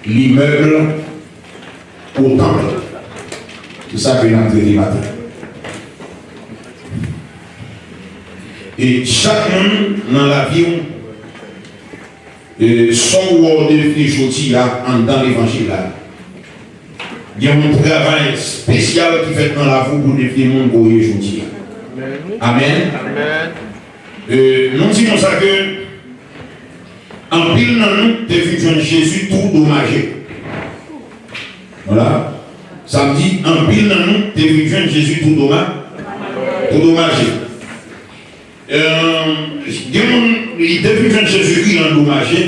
l'immeuble au temple. C'est ça que nous avons traité matin. Et chacun dans la vie, son word de aujourd'hui dans l'évangile là, il y a un travail spécial qui fait dans la vie pour définir le monde aujourd'hui. Amen. Nous disons ça que en pile dans nous, tu as vu Jésus tout dommagé. Voilà. Ça me dit, en pile dans nous, tu as vu Jésus tout dommagé. Il t'a vu Jésus qui est endommagé,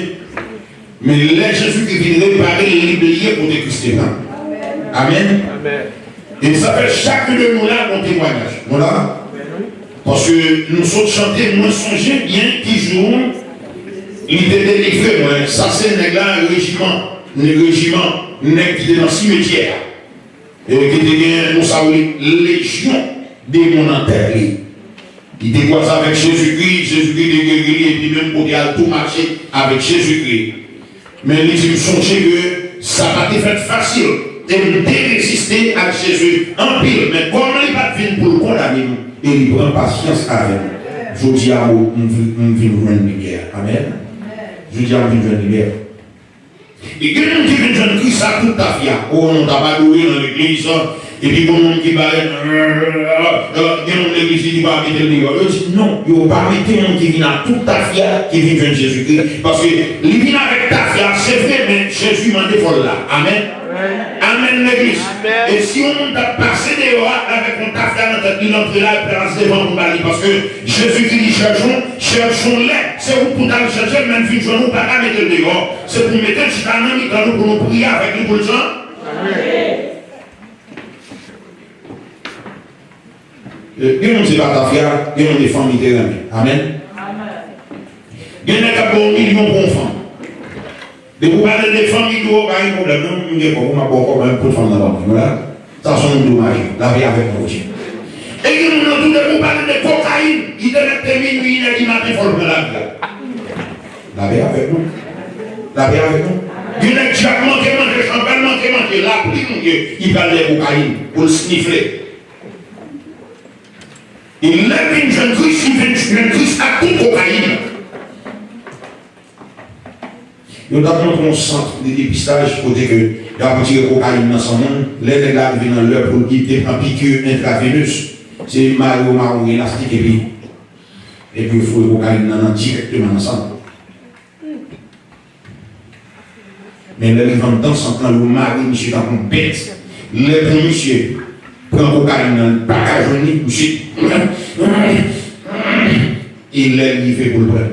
mais les Jésus qui vient réparer les libriers pour des Christiens. Amen. Et ça fait chaque de nous là un témoignage. Voilà. Parce que nous sommes chantés, nous songeons bien qui jour, il était délivré. Ça c'est un régiment, qui était dans le cimetière. Et qui était nous savons légion démonentaire. Il était croisé avec Jésus-Christ, Jésus-Christ était guéri, et puis même pour dire tout marcher avec Jésus-Christ. Mais il dit, songez que ça n'a pas été fait facile de résister à Jésus en pile. Mais comment il va venir pour le condamner, et il prend patience avec nous. Je dis à vous, nous venons joindre une lumière. Amen. Je dis à vous, nous venons joindre une lumière. Et que nous disons, jeune Christ, ça tout à fait. Oh, on t'a pas loué dans l'église. Et puis, bon, on qui va être. L'église qui va mettre le niveau. Je dis non, il ne faut pas mettre un qui vient à tout ta fière, qui vient de Jésus-Christ. Parce que, il vient avec ta fière, c'est vrai, mais Jésus m'a défendu là. Amen. Amen, l'église. Et si on t'a passé dehors avec mon ta fière dans ta vie, l'entrée là, il place devant nous, parce que Jésus-Christ dit cherchons-les. C'est où pour aller chercher, même si nous ne pas mettre le dehors. C'est pour mettre le chitanan dans nous, pour nous prier avec nous pour le sang. Amen. Il y a des pas fière, il y a des familles qui aiment. Amen. Il y a des millions d'enfants. De vous parler des familles qui ont un problème, nous ne pouvons pas avoir un peu de femmes dans la voilà. Ça sont dommage. La vie avec nous aussi. Et il y a tout de vous parler de cocaïne, qui devait être minuit, il dit matin, il faut le faire la vie. La vie avec nous. La vie avec nous. Il y a des gens qui manquent champagne, la pluie, il parle de cocaïne pour le sniffer. Il lève une jeune Christ à toute cocaïne. Nous avons un centre de dépistage pour dire que il y a un petit cocaïne dans son monde. Les gars viennent dans l'heure pour quitter en piqûre intraveineuse. C'est Mario marron élastique et puis il faut le cocaïne directement ensemble. Mais les gens dans son temps, le mari, monsieur, dans une bête. Les monsieur prend cocaïne dans le package, monsieur. Il est livré pour le prendre.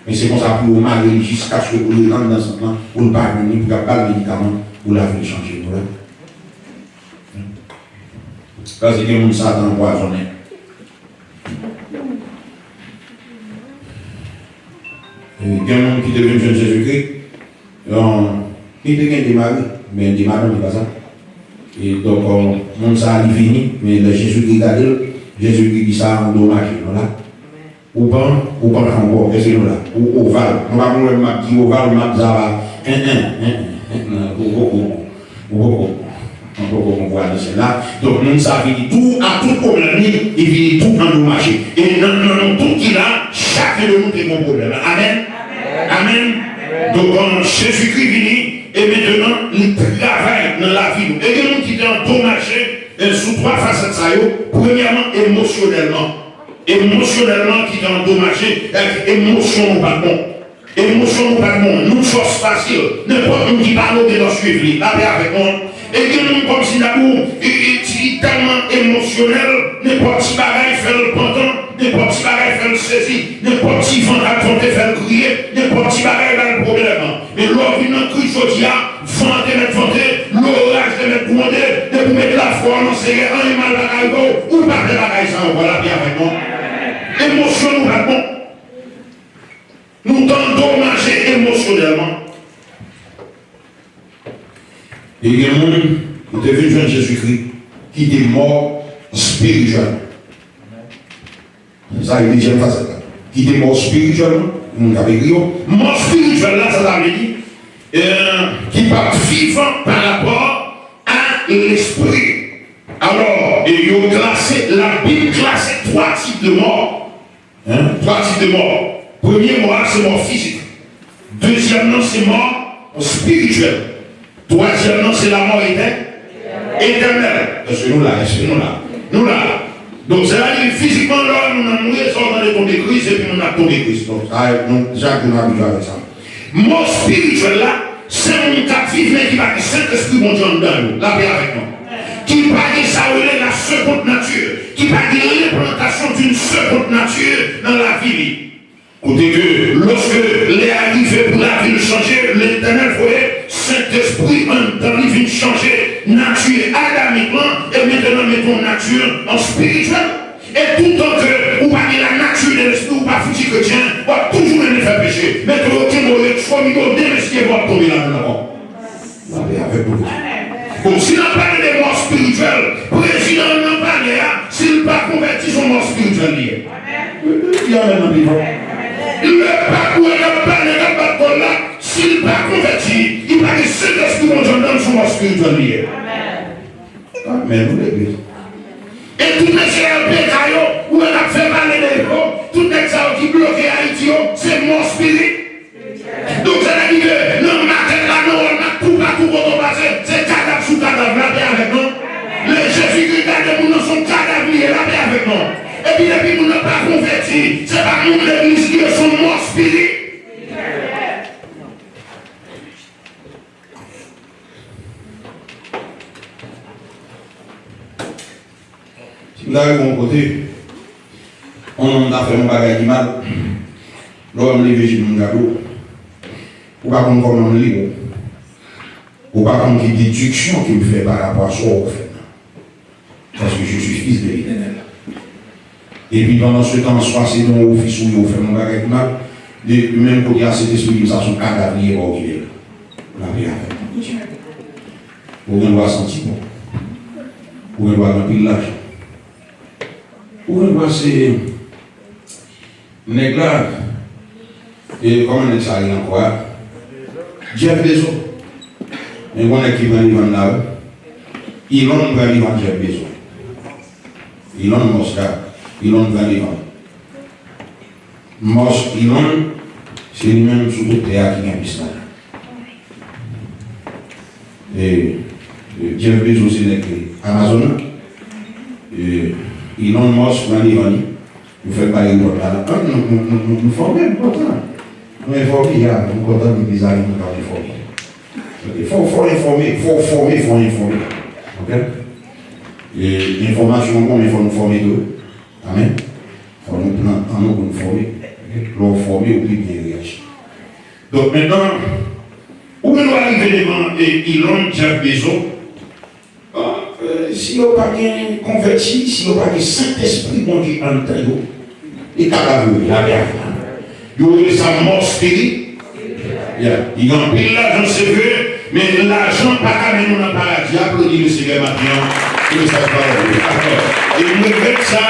Mais c'est comme ça pour le mari jusqu'à ce que vous le rentrez dans son plan, pour le pas venir, pour ne pas le médicament, pour la faire changer. Parce que les gens sont empoisonnés. Il y a des gens qui deviennent jeunes Jésus-Christ, qui deviennent des maris, mais des maris, n'est pas ça. Et donc, le monde ça a fini, mais le Jésus-Christ a dit, Jésus-Christ dit ça en dommage. Voilà. Ou pas encore, qu'est-ce que nous là? Ou ovale. On va voir le map qui ovale, le map ça on voit là. Donc, nous ça finit tout, à tout problème, il finit tout endommagé. Et dans tout qui là, chacun de nous a un problème. Amen. Amen. Donc, Jésus-Christ vient, et maintenant, il travaille dans la vie. Et que nous qui sommes endommagés, sous trois facettes, ça y est. Premièrement, émotionnellement. Émotionnellement qui est endommagé, émotion pas bon. Émotion pas bon, nous force facile. N'importe qui qui parle de nous suivre, la paix avec moi. Et que nous, comme si l'amour est tellement émotionnel, n'importe qui bagaille fait le pendant, n'importe qui bagaille fait le saisi, n'importe qui vent raconter fait le crier, n'importe qui bagaille dans le problème. Mais l'or vient dans le cri jodia, vent de mettre vanter, l'orage de mettre gronder, de vous mettre la foi en serré, un et mal bagaille, ou pas de bagaille, ça, voilà bien avec moi. Émotion nous pas bon. Nous t'endommager émotionnellement. Et il y a un monde qui est devenu Jésus-Christ, qui est mort spirituellement. Ça, il dit, j'aime pas ça. Qui est mort spirituellement, nous avons écrit, mort spirituellement, ça veut dire, qui vivant par rapport à l'esprit. Alors, ils ont classé, la Bible classait 3 types de morts. Hein? 3 types de morts. Premier mort, c'est mort physique. Deuxièmement, c'est mort spirituelle. Troisièmement, c'est la mort éternelle. Parce que nous là, nous là. Donc, c'est-à-dire physiquement, là, nous avons mouru, on a tombé crise et puis nous avons tombé crise. Donc, Jacques, nous avons avec ça. Mort spirituelle là, c'est un qui vit, mais qui va dire Saint-Esprit, mon Dieu, dans nous, la paix avec nous. Qui va dire ça, la seconde nature. Qui va dire l'implantation d'une seconde nature dans la vie. Côté que lorsque les arrivés pour la vie changer, l'Éternel voyait Saint-Esprit en dans la vie changer nature adamiquement et maintenant mettons nature en spirituel. Et tout le temps que vous parlez la nature de l'esprit ou pas foutu chrétien, vous va toujours me faire pécher. Mais que vous avez soit milieu d'investir pour tomber là-dedans. Avec vous. Donc s'il n'a pas de morts spirituels, le président n'a pas de s'il n'a pas converti son mort spirituel lié. Il y a un vivant. Il ne pas pour le là, s'il n'est pas converti, il va dire Saint-Esprit mon Dieu dans son mort spirituel lié. Amen. L'église. Et tout les pécailles, où on a fait mal les gens, tout les gens qui bloquent Haïti, c'est mort spirit. Donc ça veut dire que non, on a tout partout pour passer, c'est cadavre sous cadavre, la paix avec nous. Les Jésus-Christ, nous sommes cadavres liés, la paix avec nous. Et puis depuis nous n'avons pas converti, c'est pas nous l'église qui sont morts spirit. Si vous avez mon côté, on a fait un bagage du mal, l'homme levé sur mon gâteau, ou pas comme on lit, ou pas comme une déduction qui me fait par rapport à ce qu'on fait. Parce que je suis fils de l'Éternel. Et puis pendant ce temps, soit c'est dans l'office où il fait mon bagage du mal, de même côté à cet esprit, ça son cadavre lié au qu'il la vie avec Dieu. Vous devez sentir bon. Vous devez remplir l'argent. Vous devez c'est négla. Et comment on est ça encore? Jeff Bezos. Mais on est qui va vivre là. Elon va vivre Jeff Bezos. Elon Musk. Elon va vivre. Elon, c'est lui-même sous le théâtre qui est un et Jeff Bezos, c'est Amazon. Elon Musk va vivre. Nous faisons pas les droits là. Nous formons pourtant. Nous informons, nous comptons les bizarres, nous informer. Il faut informer, il faut informer. Ok? Et l'information, il faut nous former d'eux. Amen. Il faut nous prendre en nous pour nous former. L'on former ou plus bien réagir. Donc maintenant, où nous arrivons devant Elon Jeff Bezos? Si on n'a pas bien converti, si on n'a pas bien Saint-Esprit, mon Dieu, en temps, et cadavre, la verre. Il y a sa mort spirit. Il y a un pile l'argent, c'est vrai, mais l'argent, pas qu'à nous dans le paradis. Applaudis le Seigneur maintenant. Et nous savons pas. Et nous mettons ça,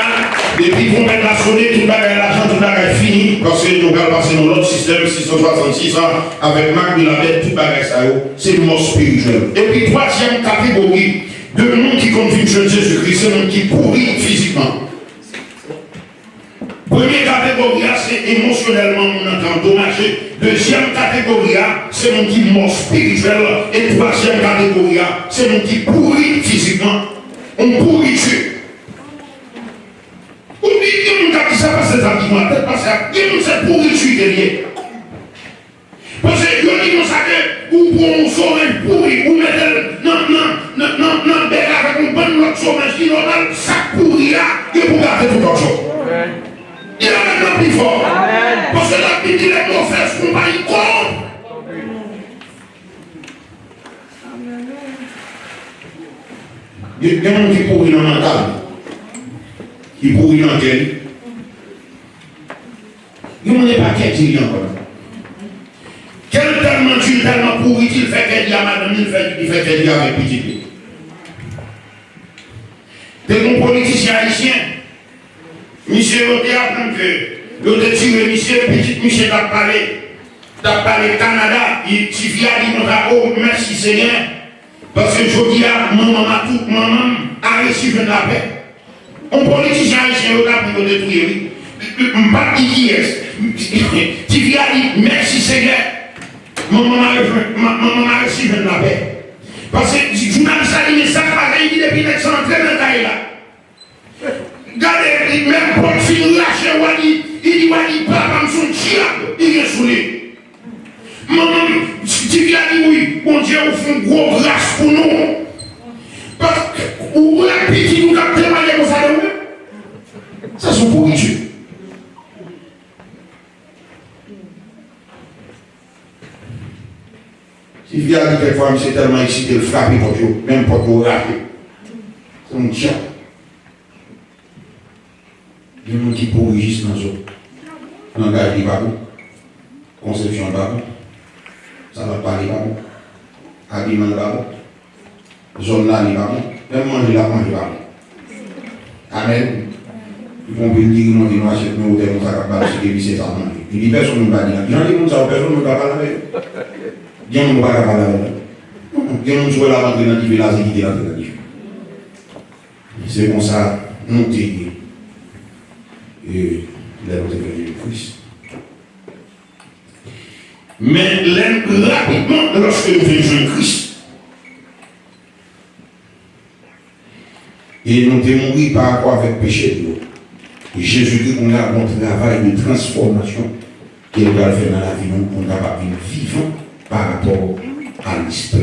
depuis qu'on met la sonnette, tout l'argent, tout est fini, parce que nous allons passer dans l'autre système, 666 ans, avec Marc de la Bête, tout bagage ça, c'est le mort spirituel. Et puis, troisième catégorie de monde qui confie sur Jésus-Christ, c'est le monde qui pourrit physiquement. Première catégorie, c'est émotionnellement, on est endommagé. Deuxième catégorie, c'est mon qui mort spirituel. Et troisième catégorie, c'est mon qui pourrit physiquement. On pourrit dessus. Ou bien, on dit ça parce que ça dit moi, peut-être parce que c'est pourri dessus derrière. Parce que on dit ça que ou pour un sommeil pourri, ou mettre non, avec un bon autre sommeil qui normal, ça pourrit là, et pour garder tout en chose. Il a maintenant plus fort. Parce que la Bible dit les mauvaises compagnies corrompent. Il y a des gens qui pourrissent dans le mental. Qui pourrissent dans le cœur. Il n'y a pas qu'un qui encore. Quel tellement pourri qu'il fait qu'elle dit à madame, il fait qu'elle dit avec petit. Des bons politiciens haïtiens. Monsieur Roté apprend que l'autre tiré monsieur, petit monsieur t'a parlé. t'as parlé Canada, tu viens dire, oh, merci Seigneur. Parce que je dis à maman a reçu de la paix. On politicien haïtien au cap pour détruire. Pas qui est. Tu viens dire, merci Seigneur. Maman a reçu de la paix. Parce que le journaliste a dit, mais ça va il dit depuis 1930 dans le cas là. Regardez, même Paul Phil lâche Wadi, il dit Wadi, papa, son diable, il est saoulé. Maman, tu viens dire oui, bon Dieu, vous faites une grosse grâce pour nous. Parce que, ou la petite, nous avons témoigné comme ça de nous. Ça, c'est pour Dieu. Si vous avez dit quelquefois, c'est tellement excité de frapper pour Dieu, même pour vous rappeler. C'est un diable. Il y a des gens qui pourrissent dans le langage n'est pas bon, conception n'est pas bon, ça va parler pas bon, habillement n'est pas bon, zone là n'est pas bon, même manger là, manger pas bon. Amen. Ils vont dire qu'ils m'ont dit, nous achetons nos hôtels, nous achetons c'est ça manger. Il dit, personne ne va dire, il y a des gens qui personne ne va parler avec eux. Il y a des gens qui ne va pas parler avec eux. Il y a des gens qui vont rentrer dans le village et qui vont rentrer dans le village. C'est comme ça, nous t'aidons. Et là, nous avons venu le Christ. Mais rapidement, lorsque nous venons le Christ, et nous devons mourir par rapport avec le péché de nous. Et Jésus-Christ, on a un bon travail de transformation qu'il va faire dans la vie, nous, pour capable de vivre par rapport à l'esprit.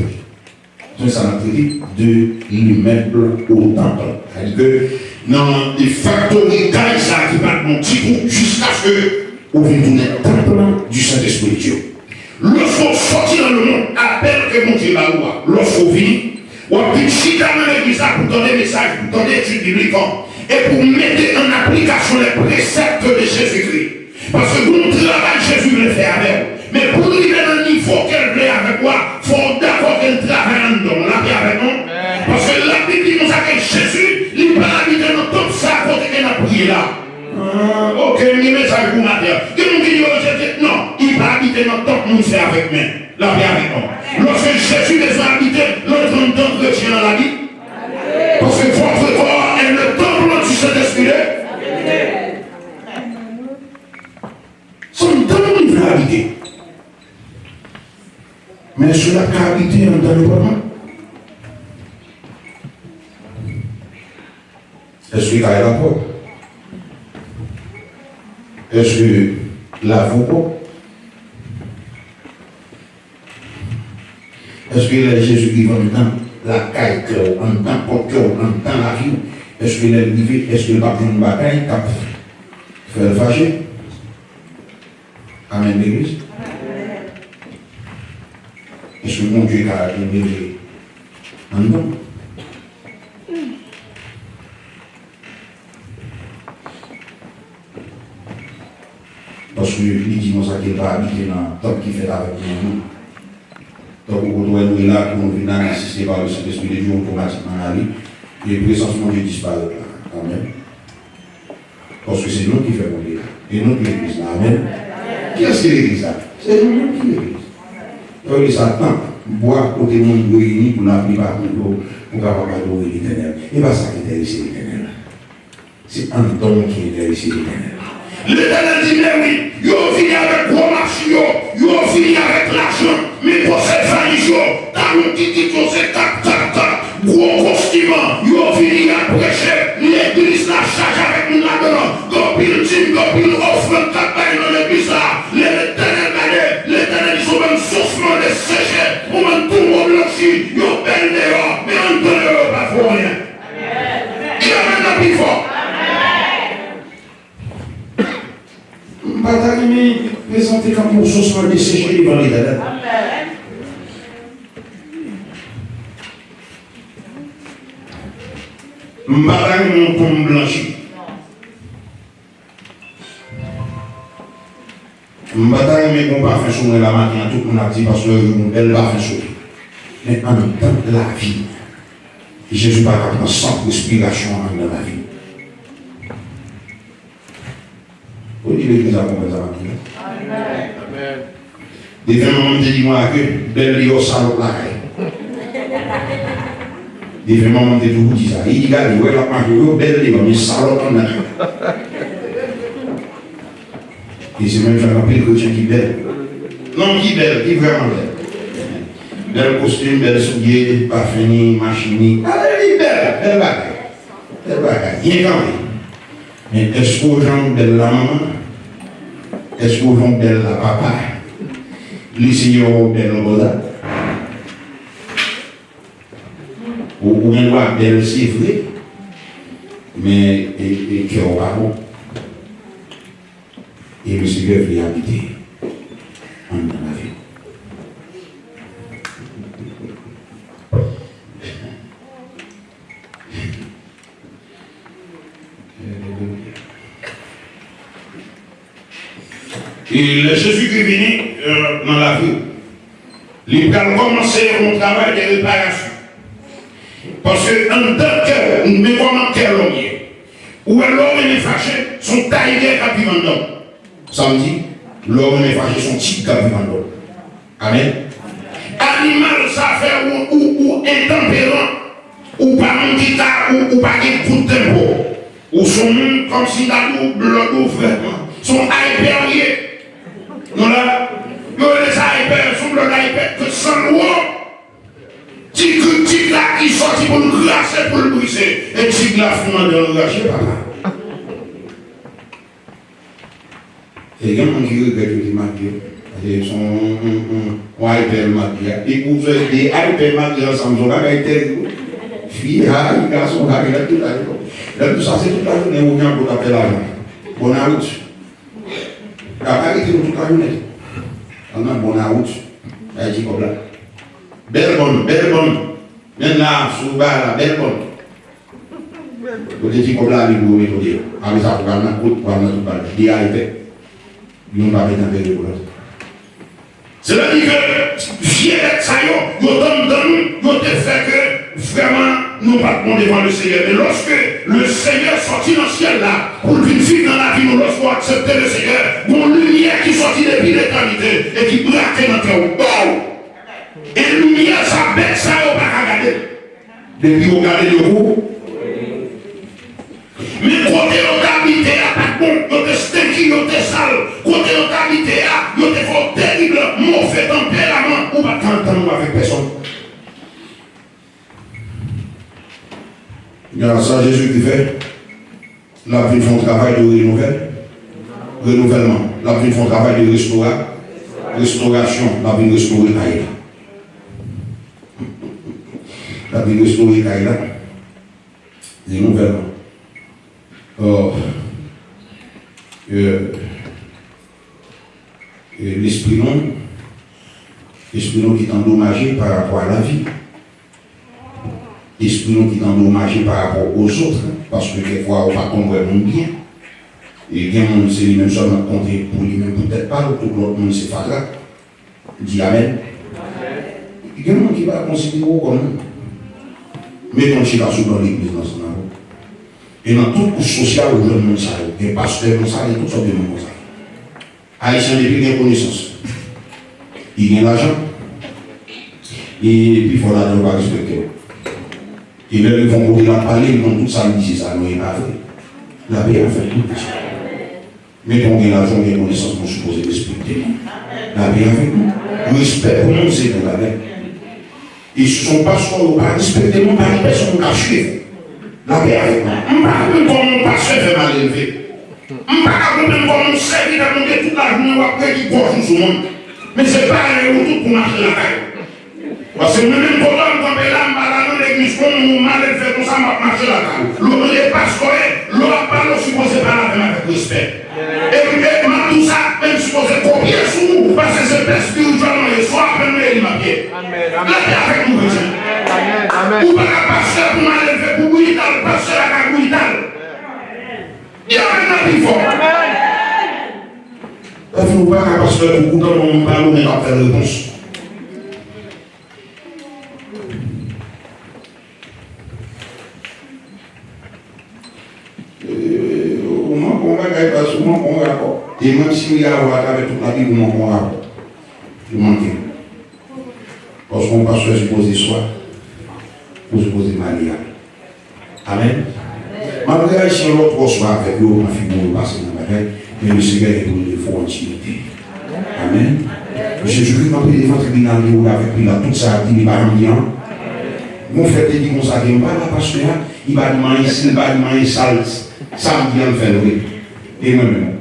C'est ça, notre dit de l'immeuble au temple. C'est-à-dire que dans les factories ça qui battent mon petit coup jusqu'à ce que vous tourner le temple du Saint-Esprit de Dieu. Lorsqu'on sortir dans le monde, appelle que mon Dieu va voir. Lorsqu'on vit, on dit si dans l'église pour donner des messages, pour donner des études bibliques, et pour mettre en application les préceptes de Jésus-Christ. Parce que mon travail, Jésus le fait avec vous. Mais pour arriver dans le niveau qu'elle plaît avec moi, il faut d'abord qu'elle travaille en dedans. La paix avec nous. Parce que la Bible dit nous que Jésus, il va habiter dans tout ça, côté qu'elle a prié là. Ok, il message pour matin. Non, il va habiter dans tout le monde fait avec moi. La paix avec nous. Lorsque Jésus les a habités, l'autre temps chrétien dans la vie. Parce que votre corps est le temple du Saint-Esprit. Son temple il va habiter. Mais cela qui a habité dans le moment. Est-ce qu'il y a la porte? Est-ce que la vous? Est-ce que Jésus qui va dans la caille, en temps porte, en temps la vie? Est-ce qu'il est arrivé? Est-ce qu'il va prendre une bataille? Faire fâcher? Amen l'église. Est-ce que mon Dieu a libéré en nous? Parce que lui dit nous qu'il va habiter dans le temps qui fait avec nous. Donc vous nous là pour nous venir assister par le Saint-Esprit de Dieu automatiquement dans la vie. Et le présence de Dieu disparaît là. Amen. Parce que c'est nous qui faisons l'église. Et nous qui l'église là. Amen. Qui est-ce qui est l'église là? C'est nous qui l'église. Donc il s'attend, boire côté monde réuni pour la plupart pour capable adorer l'Éternel. Et pas ça qui intéresse l'Éternel. C'est un don qui intéresse l'Éternel. L'Éternel dit, mais oui, ils ont fini avec gros marché, ils ont fini avec l'argent, mais pour cette famille, dans le petit c'est gros costume, ils ont fini à prêcher, l'église la charge avec nous là-dedans, gopil team, gopil offre, campagne dans l'église là, l'Éternel, ils sont même souffrant de sécher, pour même tout le monde blanchi, ils ont peine dehors, mais en dehors, pas pour rien. Il a maintenant plus fort. Bataille, mais présenter comme pour ce soit desséché devant l'Éternel. Bataille, mon tombe blanchi. Bataille, mais on va faire chaud la matin, tout le monde a dit parce qu'elle va faire chaud. Mais en même temps, la vie, Jésus va avoir sans respiration dans la vie. Vous dites l'église à combien ça va? Amen. Des fois, maman me dit moi que belle lion salope là. Des fois, maman me dit ça. Il dit, regarde, ouais, la marque, belle lion, mais salope en a. Et c'est même un peu le chrétien qui belle. Non, qui belle, qui vraiment belle. Belle costume, belle soulier, parfum, machine. Ah, elle est belle, belle bagaille. Belle bagaille, bien quand même. Mais est-ce qu'aux gens belle la maman? Est-ce qu'aux gens belle la papa? Les seigneurs belle le bonheur? Ou bien la belle c'est vrai, mais et qui est au baron? Et le Seigneur veut habiter en dans la vie. Et le Jésus qui est venu dans la vie, il a commencé mon travail de réparation. Parce que en tant que nous comment quel homme ou l'homme est fâché, son taille à vivre en samedi, l'homme est fâché, son type à vivre en Amen. Animal, ça fait ou intempérant, ou pas un guitare, ou pas un coup de tempo, ou son monde comme si la loup, l'eau vraiment, son hyper. Non là, nous les hyper, son bloc hyper, que sans loi. Tigre là qui sortit pour nous grasser, pour le briser. Et tigre là, finalement, de nous lâcher par là. Et il y a un qui regrette qui maquille. Son hyper maquille. Et vous faites des hyper maquille ensemble, on a été fille, garçon, il a tout là. Tout ça, c'est toute la journée où on vient pour taper l'argent. Bonne route. Arrêtez toute la journée. On a bonne route. Elle dit comme là. Belle bonne. Maintenant, sous bas là, belle bonne. Vous dites comme là, vous pouvez tout dire. Avec ça, vous allez tout parler. Dis à l'épée. Nous va mettre un peu de boulot. C'est-à-dire que, fier d'être ça, vous te fait que vraiment, nous partons devant le Seigneur. Et lorsque le Seigneur sortit dans le ciel là, pour vivre dans la vie, nous lorsqu'on accepte le Seigneur, une lumière qui sortit depuis l'éternité et qui braquait notre cœur. Et lumière, ça bête, ça, on va regarder. Depuis vous regardez le haut. Mais côté on habité à pas bon, on te stinky, on te sale. Côté on habité à, on te fait terrible, mauvais tempérament. On va t'entendre avec personne. Il y a ça Jésus qui fait. La vie font travail de renouvellement. La vie font travail de restauration. La vie restaurer Kaïla. La vie restaurer Kaïla. Renouvellement. L'esprit non qui est endommagé par rapport à la vie. L'esprit non qui est endommagé par rapport aux autres, parce que des fois on ne va pas comprendre bien. Et bien, c'est lui-même seulement compter pour lui-même, peut-être pas, tout l'autre monde c'est pas là. Dis Amen. Il y a un monde qui va considérer comme nous. Mettons qu'il a souvent l'église dans son amour. Et dans toute couche sociale, où le monde ça, des pasteurs, ça, et toutes sortes de monde ça. Haïtien depuis qu'il y a connaissance. Il y a l'argent. Et puis il faut la donner, respecter. Et même ils vont courir la parler, ils vont tout ça, ils disent ça, non, il n'a pas fait. La paix a fait tout. Mais quand on a l'argent, il y a connaissance, on suppose respecter. La paix a fait tout. Le respect pour nous, c'est de la paix. Ils ne sont pas sur pas respecter, non, pas les personnes qui ont suivre. La paix a fait tout. On ne parle pas comme on passe fait mal élevé. On ne parle pas comme on sait qu'il a monté toute la journée après qu'il gorge sur le monde. Mais ce n'est pas un retour pour marcher la caille. Parce que même quand on tombe là, on l'église, on mal fait comme ça, on va marcher la caille. L'on n'est pas scoré, l'on n'a pas le supposé par la avec respect. Et tout ça, même supposé copier sur nous, parce que c'est plus spirituellement, et soit après nous, il m'a pied. La paix avec nous, ou pas la passer pour mal fait pour Gouital, passer à Gouital. Il y a un plus fort. Il ne faut pas parce que beaucoup de monde parle, on va faire réponse. On va gagner pas souvent qu'on rapport. Et même si il y a avec toute la vie, on rapport. Je manque. Parce qu'on passe à supposer soi, ou supposer Maria. Amen. Malgré si l'autre soit avec vous, ma figure passe dans la bataille, mais le Seigneur est donné de faux intimité. Amen. Jésus-Christ m'a pris devant le tribunal avec lui, toute sa vie, il va en dire. Mon frère te dit qu'on s'en vient pas là, parce que là, il va demander ici, il va demander sale, samedi, en fait, oui. Et moi-même.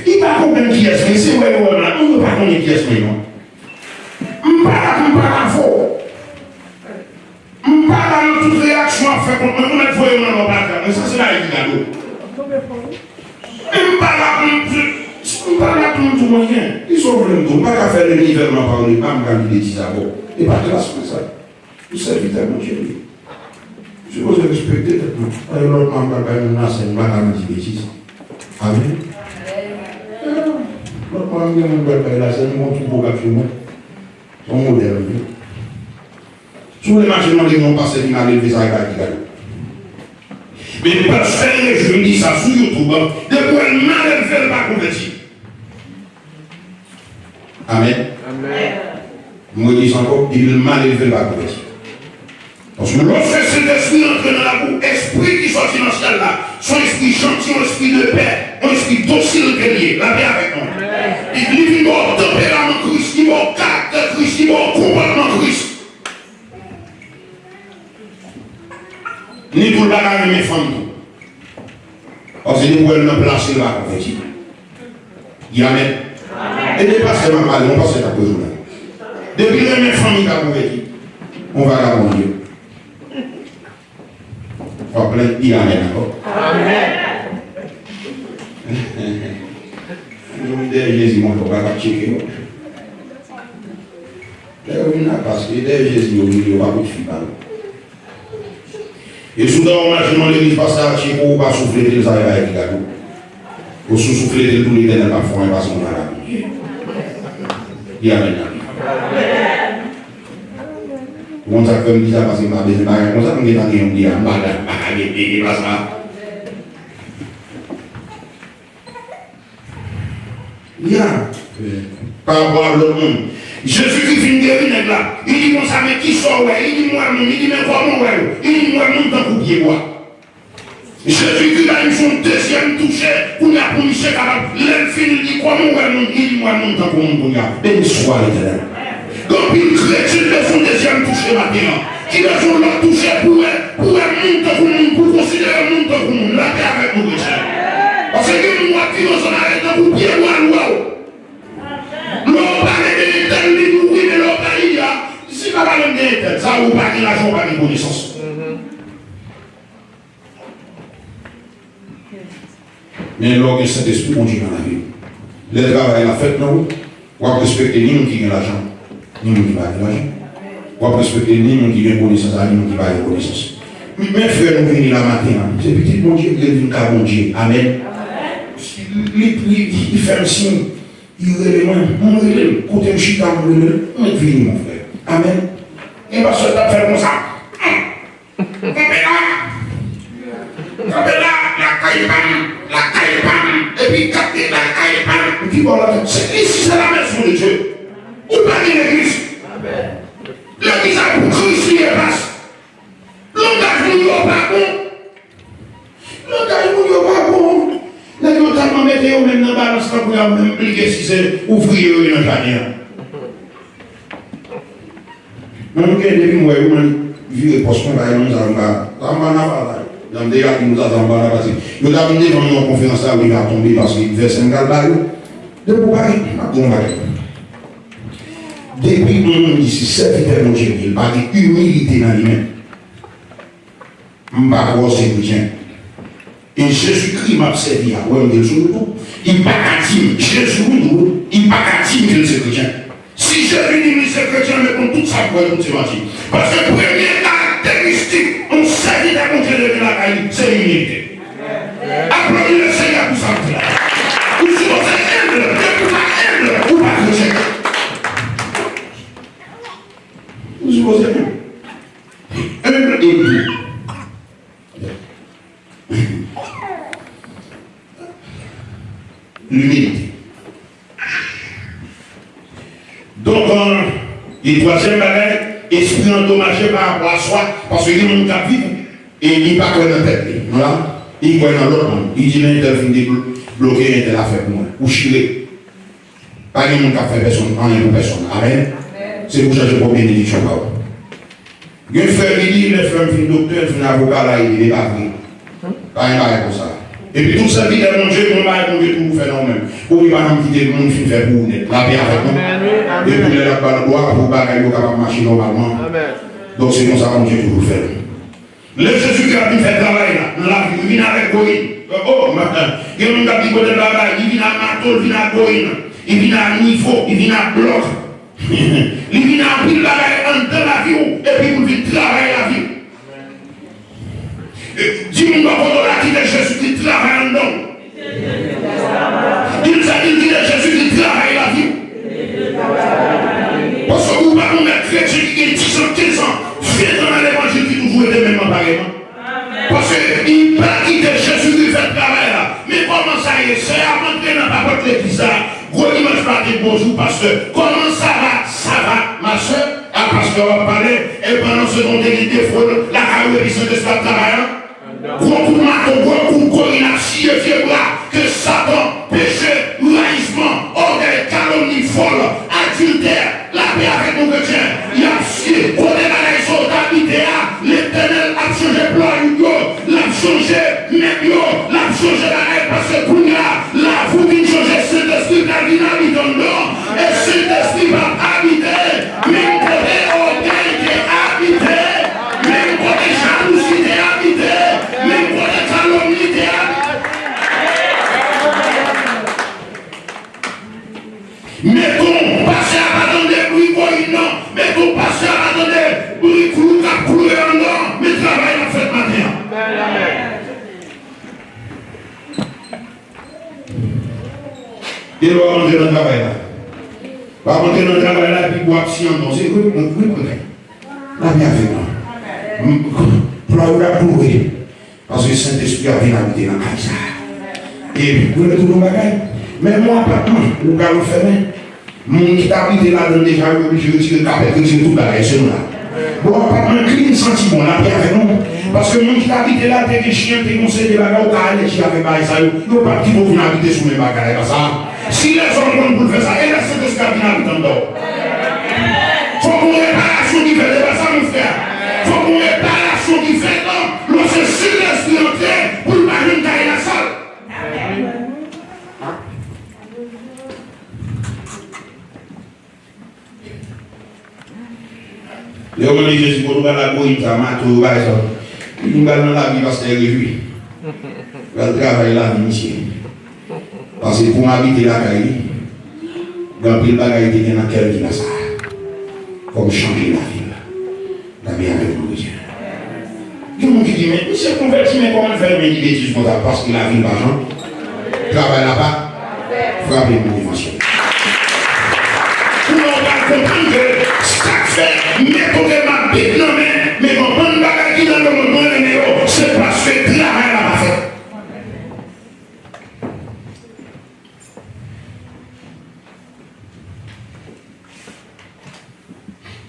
Il va comprendre qui est-ce que c'est, ouais, on ne peut pas connaître qui est-ce que c'est, non. On ne peut pas faux. On ne peut pas dans toute réaction à faire contre moi, on ne peut pas dans le mais ça c'est là qu'il y a l'eau. On ne peut pas là pour tout le monde. Ils sont vraiment tout. On ne peut pas faire le nivellement par les femmes quand ils disent d'abord. Et pas de la ça. Vous savez tellement Dieu. Je vous ai respecté tellement. Et l'autre membre va pas nous nasser, va pas nous dire bêtises. Amen. L'autre membre va pas nous nasser, nous montrons beaucoup à moi. Son modèle. Tous les marchés n'ont pas servi à lever ça avec la mais parce que je dis ça sur YouTube, de quoi le mal ne fait pas convertir. Amen. Amen. Moi je dis encore, il le mal ne fait pas convertir. Parce que lorsque cet esprit entre dans la boue, esprit qui sortit dans ce là, son esprit gentil, un esprit de paix, un esprit docile guerrier, la paix avec nous. Il vit au tempérament Christ, il va au caractère Christ, il va au comportement Christ. Ni pour le bagage de mes femmes. Parce que nous pouvons placer là, convertir. Amen. Et ne pas seulement parler, on passe à cause de depuis que mes familles sont converties, on va la bon Dieu. On va plein de dire Amen encore. Amen. Je me dis, Jésus, on va pas checker. Parce que Jésus, on va pas faire. Et soudain, on m'a demandé l'église pasteur, on va souffler de ça avec les gars. On souffler de tous les derniers parfois, on va s'en aller. Dis Amen. On s'est comme dit ça parce que ma besoin de on s'est comme dit ça, on dit Amen. Bien. Par rapport à l'autre monde. Jésus-Christ vient guérir là. Il dit mon ça, mais qui sort, ouais? Il dit moi, il dit mais comment, ouais? Il dit moi, non, dans le pied, quoi. Jésus-Christ a eu son deuxième touché pour nous pour nous capable. L'enfant dit comment, ouais? Non, il dit moi, non, dans le monde, béni soit l'éternel. Donc, il chrétien de son deuxième touché maintenant. Qui a son l'autre touché pour monter pour considérer le monde pour nous. La paix avec nous, chrétiens. Parce que moi, qui nous en arrête dans le pied, ouais. Si pas parler de tête, ça vous pas de l'argent, pas de connaissance. Mais lorsque cet esprit continue dans la vie, le travail la fête, non, on va respecter ni nous qui gagne l'argent, ni nous qui va de l'argent. On va respecter ni nous qui gagne connaissance, ni nous qui va de connaissance. Mes frères, nous venons la matin, c'est petit bon Dieu qui est venu à bon Dieu. Amen. Il fait un signe. Il relève, mon relève, côté chita, mon relève, on est venu, mon frère. Amen. Et parce que tu as fait comme ça. La caille, et puis capter la caille, et puis voilà, c'est la maison de Dieu. Où pas l'église? L'église a pour Christ qui est basse. L'engagement n'est pas bon. L'engagement n'est pas bon. Les gens tellement mettent même dans la balance pour même plier si c'est ouvrier ou un jardin. Même depuis moi, je vis parce qu'on va nous avoir. Dans des gars qui nous attendent pas là. Nous avons dit dans une conférence là où il va tomber parce qu'il veut 50 balles. De Paris, depuis qu'on dit si serviteur de Dieu, il parle d'humilité dans lui-même. Je ne sais pas si c'est chrétien. Et Jésus-Christ m'a servi à moi, il n'est pas intime. Jésus, il n'est pas intime que c'est chrétien. Si Jésus dit que c'est chrétien, mais pour toute sa foi, tout c'est menti. Parce que première caractéristique, on servit à mon Dieu de la caille, c'est l'humilité. Applaudis le Seigneur pour ça. Vous supposez humble, mais pour pas humble, ou pas chrétien. Vous supposez humble et doux. L'humilité. Et troisième bagage, esprit endommagé par rapport à soi, parce que les gens qui vivent et il ne pas dans la tête. Voilà. Il croit dans l'autre monde. Il dit, mais il a bloqué, il a fait pour moi. Ou chier. Pas de monde qui a fait personne, rien pour personne. Amen. C'est pour chercher pour bénédiction. Il y a un frère qui dit, le frère fin docteur, fin avocat, là, il est pas pris. Pas un bail pour ça. Et puis tout ça, il a mangé, mon bail, mon Dieu, tout vous fait non même. Pour il va nous quitter le monde, il fait pour vous. La paix avec nous. Et puis il a pas le droit pour bagaille, il capable de marcher normalement. Donc c'est comme ça, mon Dieu, tout vous fait. Le Jésus qui a fait travail là, la vie, il vient avec Goïne. Oh, maintenant, il y a un gars qui côté là-bas, il vient à Marteau, il vient à Goïne, il vient à Niveau, il vient à Bloc. Il vient à pile bagaille en dans la vie, et puis il vient travailler la vie. Dis-moi quand on a dit Jésus qui travaille en dedans. Il nous a dit Jésus qui travaille la vie. Parce que vous parlez de chrétien qui a 10 ans, 15 ans, fait dans l'évangile qui toujours était même pareillement. Parce qu'il n'a pas quitté Jésus qui fait le travail là. Mais comment ça y est, c'est à rentrer dans la porte de l'église là. Gros dimanche matin, bonjour pasteur. Comment ça va? Ça va, ma soeur? Ah, pasteur va parler. Et pendant ce temps, il défraudé la carrière qui se travail. Gros coup de marteau, gros coup de corps, il a scié vieux bras. Que Satan, péché, raïsement, orgueil, calomnie, folle, adultère, la paix avec nos chrétiens. Il a scié. Au début, les autres habités, l'éternel a changé plan, l'a changé, même yo, l'a changé la règle parce que pour la vous qui changez, Saint-Esprit la vie habite en dedans. Et Saint-Esprit va habiter, même côté orgueil qui est habité, même côté jalousie qui est habité, même côté calomnie qui est habité. Mettons, passez à attendre bruit pour non, mettons, passez à attendre bruit clou, cap cloué en dedans, mais travail en fait matin. Il va rentrer dans le travail là. Il va rentrer dans le travail là, puis il va absent. C'est oui, la vie avec moi. Pour la prouver. Parce que le Saint-Esprit a vu habiter dans la casa. Et puis, vous avez tout le bagage. Mais moi, appartement, le gars le fermé. Mon qui habite là dans déjà, je retire le carpet, je retire tout le bagage, c'est là. Bon, appartement, clean, senti bon, la paix avec nous. Parce que mon qui habite là, t'es des chiens, t'es conseillé des bagages, au cas les chiens avec bagage, ça, il n'y a pas qui vont venir habiter sur mes bagages, comme ça. Si les hommes vont faire ça, et là, c'est de ce qu'il y a en dedans. Il faut qu'on réparation qui fait, c'est pas ça, mon frère. Il faut qu'on réparation qui fait, non. Lorsque c'est l'esprit entré, pour le mari de la salle. Les hommes de Jésus, pour nous faire la boîte, ça m'a tout bas, ça. Nous allons la vie parce qu'elle est réjouie. Elle travaille la vie ici. Parce que pour m'habiter la caille, dans le bagage qui est dans quel qui a ça. Comme changer la vie. La vie avec nous, Dieu. Il y a des gens qui disent, mais il s'est converti, mais comment faire une bêtise comme ça? Parce qu'il a vu l'argent. Travaille là-bas. Frappez mon dimension. Pour nous comprendre que ça fait, mais pour que ma bête non, mais mon bon bagage qui est dans le monde, c'est parce que le travail là-bas fait.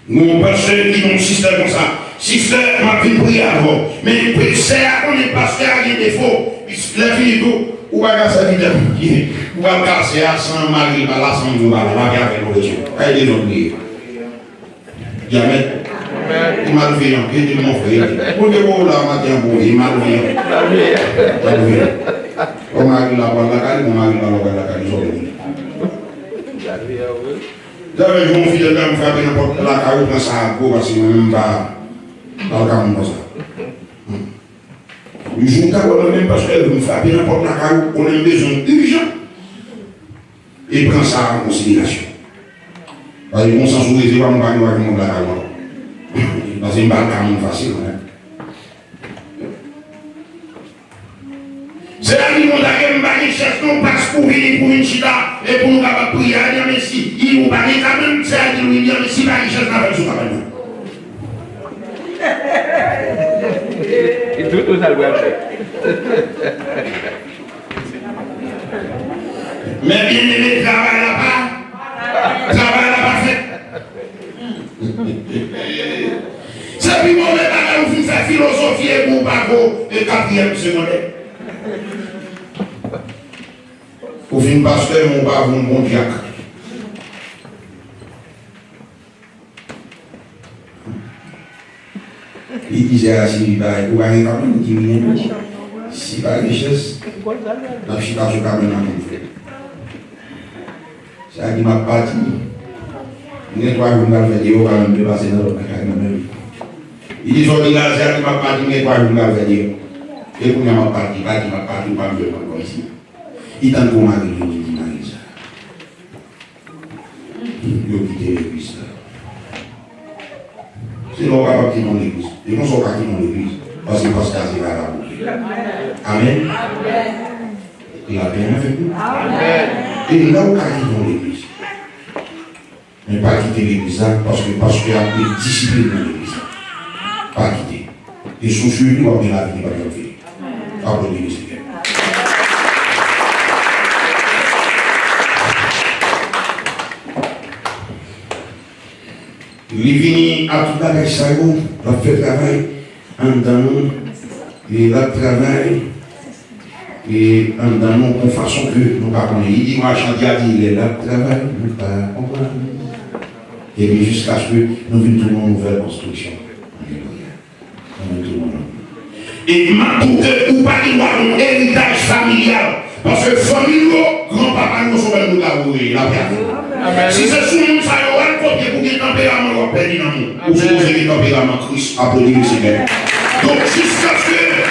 Nous pensons qu'ils ont un système comme ça. Système m'a pris prier avant. Mais c'est à qu'on est pasteur à des défauts. La vie tout. Ou à casser la vie. Ou à casser à sans mari, à la sans nous, à la vie avec nos gens. Allez, nous prier. Jamais. Il m'a levé, il dit mon frère. Pour que vous là, matin, il m'a levé. On m'a dit la bonne la caille, on m'a dit la bonne la caille. J'avais vu mon fils de me frapper n'importe la caille, dans sa peau, parce que je ne même pas dans le caille comme ça. Le jour où même parce qu'elle veut me frapper n'importe la caille, on a un besoin urgent. Et prend ça en considération. Parce que mon sens où il va me parler avec mon la caille. Parce que je ne parle pas facile. C'est la vie qui cherche non pas pour venir pour une chita et pour nous capables de prier. Mais si il vous parle quand même, c'est à dire oui, mais si la richesse n'a pas de travail. Et tout ça le va faire. Mais bien aimé, travail là-bas fait. C'est plus mauvais bagage, vous faites philosophie et vous et quatrième secondaire. Vous faites pasteur, mon pas vous bon diacre. Il disait à si vous avez quand même dit rien. Si pas richesse, la chita sur quand même. C'est à qui m'a parti. Il nettoie le vidéo quand même de passer dans l'autre même. Il dit on dit là, c'est à qui m'a parti, il nettoie le vidéo. Et pour m'a parti, pas qui m'a parti, pas me comme ici. Il tente pour m'a dit, il dit Marisa. Il a quitté l'église. C'est l'on va partir dans l'église. Et qu'on soit parti dans l'église. Parce que le pasteur c'est là la bouche. Amen. Il a bien fait nous. Amen. Et là, on va quitter dans l'église. Mais pas quitter l'église parce que le pasteur a des disciplines dans l'église. Pas quitter. Et sous celui qui va bien la vie, il va bien faire. Applaudissez l'église. Il est venu à tout avec ça, il a fait travail en dans nous, il a travaillé et en dans nous, de façon que nous ne connaissons pas. Il dit, moi, Chantier a dit, il est là, travail, nous ne comprenons pas. Et puis jusqu'à ce que nous venions une nouvelle construction. Et maintenant, ou pas qu'il y a un héritage familial. Parce que famille, grand-papa, nous sommes nous l'avouer, la personne. Si c'est sous nous, ça y a un copier pour qu'il tempérament ou perdu dans nous. Ou si vous avez un tempérament Christ, applaudissez le Seigneur. Donc jusqu'à ce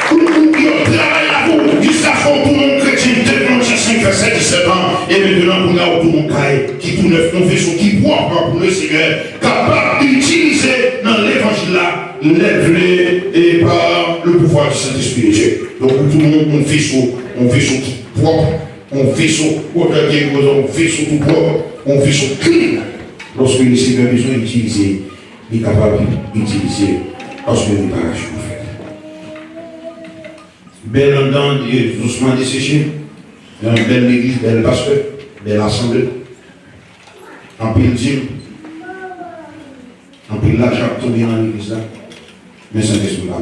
que vous travaillez à vous, jusqu'à ce que tout le monde chrétien, 2 5, 7, 17 ans, et maintenant pour nous, tout le monde qui tout neuf, nous faisons qui propre pour le Seigneur, capable d'utiliser dans l'évangile là, l'élevé et par le pouvoir du Saint-Esprit. Donc tout le monde, on fait ça qui propre, on fait ça, on fait ça tout propre. On fait son clean. Lorsque le Seigneur a besoin d'utiliser, il est capable d'utiliser parce que n'est pas la chose. Belle en dedans, doucement desséché. Une belle église, belle pasteur, belle assemblée. En pile dîme. En pile l'argent tombé dans l'église là. Mais Saint-Esprit là.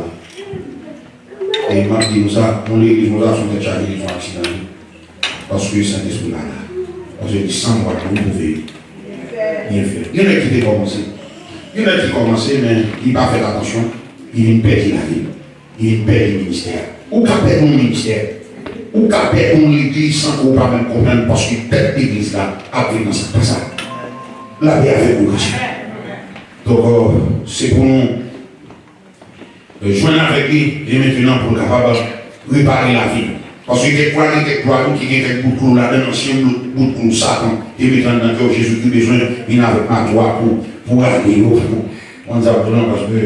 Et il m'a dit ça, mon église, nous avons fait charger les accidents. Parce que Saint-Esprit là. Parce que sans moi, vous pouvez bien faire. Il y en a qui ont commencé. Il y en a qui ont commencé, mais il n'a pas fait attention. Il a une perte de la vie. Il a une perte du ministère. Ou qu'à perdre mon ministère. Ou qu'à perdre mon église sans qu'on ne puisse pas comprendre parce que perdre l'église là, après dans cette passage. La vie avec vous. Donc, c'est pour nous joindre avec lui et maintenant pour capable de réparer la vie. Parce que quelquefois, il y a quelques bouts de clous là, un ancien bout de clous Satan, et maintenant dans le cœur Jésus qui a besoin, il n'a pas de droit pour garder. On dit parce que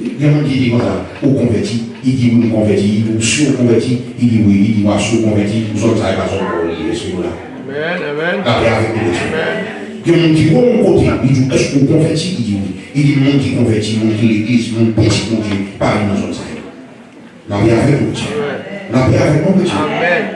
il y a un qui dit comme ça, ou converti, il dit oui, converti, ou sur-converti, il dit oui, il dit moi sur-converti, nous sommes ça, il va se relier ce là. Amen, amen. Avec nous. Il y a un qui voit mon côté, il dit est-ce que vous converti, il dit oui. Il dit mon qui converti, mon qui l'église, mon petit mon qui parle dans son salle. La vie avec nous. La paix avec mon petit.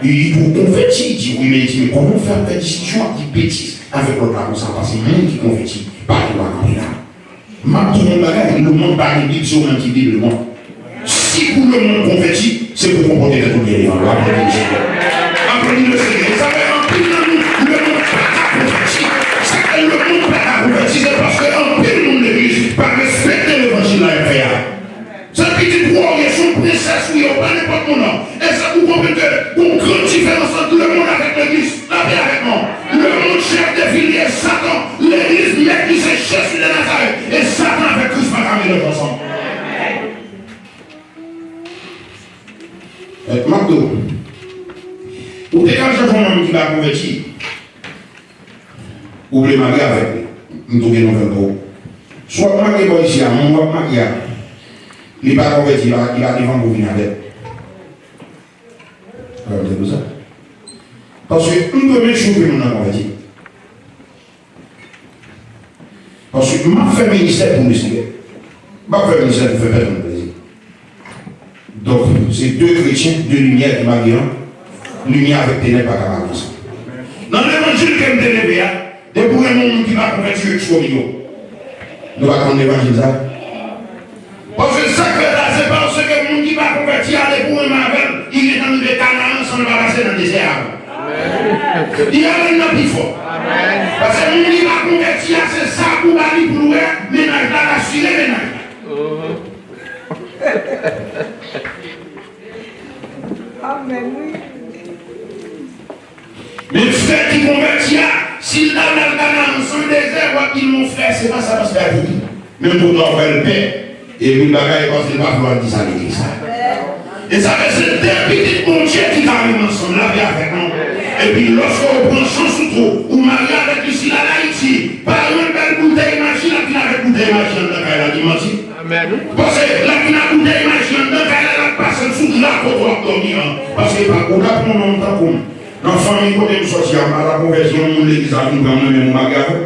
Il dit pour convertir, il dit oui, mais il dit mais comment faire des discussions avec des bêtises avec l'autre là, comme ça, parce que le monde qui convertit, pas de loi dans là. Tout le monde bagaille, le monde pas une Bible sur un petit Bible, le monde. Si pour le monde converti, c'est pour comporter tout bien les gens. Apprenez le Seigneur. Apprenez le Seigneur. Ça fait un peu dans nous, le monde pas à convertir. Le monde pas à convertir, c'est parce qu'un peu de monde de l'église, pas respecter l'évangile là, il fait. Cette petite warrior, son princesse, oui, on parle n'importe mon nom. Et ça vous comprenez qu'on grande différence entre le monde avec l'église, la paix avec moi. Le monde chef de Villiers, Satan, l'église, l'église c'est Jésus de Nazareth. Et Satan avec Christ va ramener les ensemble. Marteau, ou dégagez un homme qui va convertir, ou les marier avec lui, nous devons nous faire. Soit marier ici, à mon marier. Il n'est pas converti, il va devant pour venir avec. Alors, ça. Parce que une première chose que nous avons converti. Parce que ma fait ministère pour le Seigneur. Ma fait ministère pour faire personne plaisir. Donc, c'est 2 chrétiens, 2 lumières qui m'arrivent. Lumière avec ténèbres à la maison. Dans l'évangile que je me délévé, des pour un monde qui va convertir avec 3 millions. Nous allons prendre l'évangile ça. Parce que ça que là, c'est parce que le monde qui va convertir à des pour Marvel, il est dans le Canaan sans va passer dans le désert. Il y a un plus fort. Parce que le monde qui va convertir, c'est ça pour aller pour louer, ménage là, assurer ménage. Amen, oui. Mais le frère qui convertit, s'il a le Canaan sans le désert, ils m'ont fait, c'est pas ça parce qu'il a dit. Même pour toi, faire le paix. Et puis, bagaille, parce qu'il va falloir dire ça, il dit ça. Et ça fait c'est deux petites bon Dieu qui carrément ensemble, là, avec nous. Et puis, lorsqu'on prend son sous-trou, ou marie avec Lucie à Haïti, par une belle bouteille machine, là, qui n'a pas bouteille machine, là, qui a dit menti. Amen. Parce que là, qui n'a bouteille machine, là, qui a passé sous la côte, on va dormir. Parce que, par contre, là, on a un comme. Dans la famille, quand on sortir à la conversion, on l'église à nous, quand même, on m'a gardé.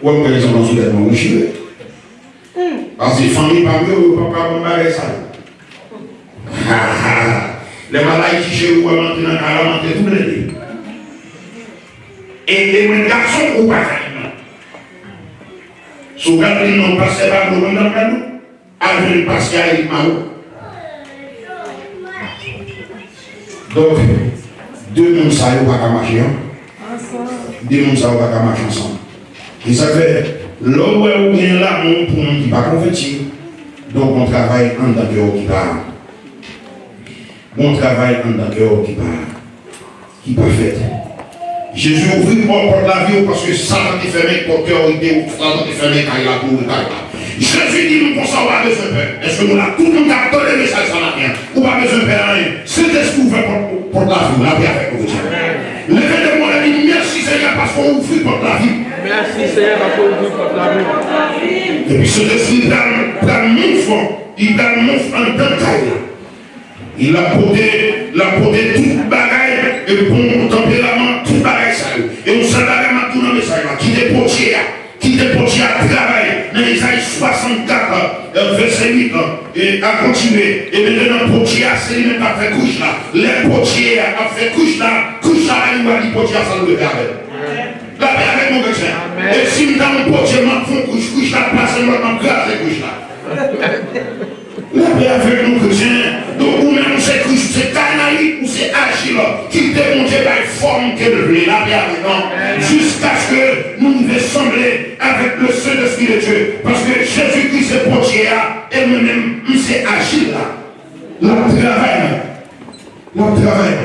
Ou on peut les entendre sur les mains, parce que les familles, pas mieux, papa, maman, ça. Les malades qui chez vous, ils dans la monter tout le temps. Et les garçons, ou pas si vous regardez le nom, parce que c'est pas le nom dans le cadeau, avec parce qu'il y a une main. Donc, deux mondes, ça ne va pas marcher. Deux mondes, ça ne va pas marcher ensemble. Et ça fait, l'homme où il y a là, pour nous qui ne pas convertir. Donc, on travaille en tant que qui part. On travaille en tant que qui part. Qui pas fait. Jésus ouvrit pour la vie parce que Satan est fermé pour autorité ou Satan est fermé quand il a pour le Jésus dit nous qu'on s'en va besoin de peur. Est-ce que nous avons tout le monde a toléré ça, ça n'a rien. Ou pas besoin de peur rien. C'est ce qu'on fait pour la vie, la vie avec vous. Le fait de moi, il dit merci Seigneur parce qu'on ouvre pour la vie. Merci Seigneur parce qu'on ouvre pour la vie. Et puis ce esprit dans mon fond, il dans mon fond en détail. Il a porté toute bagaille et bon tempérament, toute bagaille ça. Et on s'en va à tout dans le message qui déporté à travailler dans Isaïe 64, verset 8, et à continuer. Et maintenant, portier, c'est lui-même qui a fait couche là. Les portiers a fait couche là, il va dire portier, ça nous le garde. La paix avec mon chrétien. Et si nous avons mon portier, je fais couche là, place moi, je grâce couche là. La paix avec nos chrétiens. Donc, ou même c'est couche, c'est canaïque ou c'est agile qui démontre la forme qu'elle veut. La paix avec nous. Jusqu'à ce que nous nous sembler avec le Saint-Esprit de Dieu. Parce que Jésus-Christ est portier là, et nous-mêmes, c'est agile là. La travail. La travail.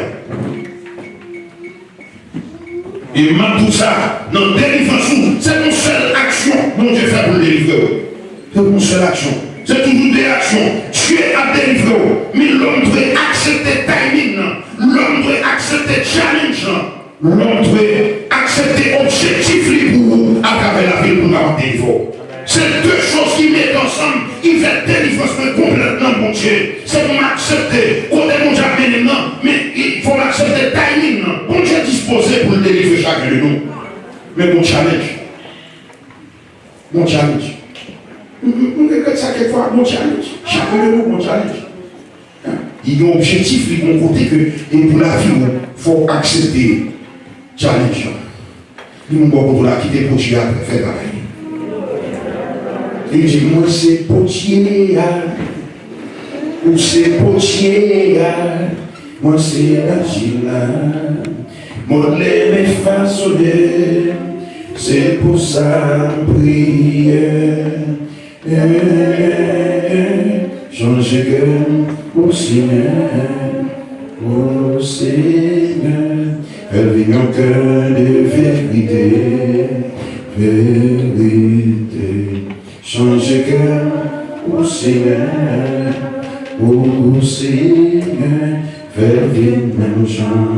Et même tout ça, dans la délivrance, c'est une seule action dont Dieu fait pour le délivrer. C'est une seule action. C'est toujours des actions. Dieu a délivré. Mais l'homme doit accepter timing. L'homme doit accepter challenge. L'homme doit accepter objectif pour à travers la vie pour avoir délivré. C'est deux choses qui mettent ensemble, qui fait délivrance complètement bon Dieu. C'est pour m'accepter. Quand on est déjà béni, mais il faut accepter timing. Bon Dieu est disposé pour le délivrer chacun de nous. Mais mon challenge. Mon challenge. On regarde ça quelquefois, mon challenge. Chacun de nous, mon challenge. Il y a un objectif, il y a un côté que, et pour la vie, il faut accepter challenge. Nous avons quitter pour Dieu après faire pareil. Il dit, moi c'est potier, ou c'est potier, moi c'est agile, moi les façonner, c'est pour ça prier. Changer cœur au Seigneur, elle vit un cœur de vérité, vérité. Changer cœur au Seigneur, faire vivre nos gens.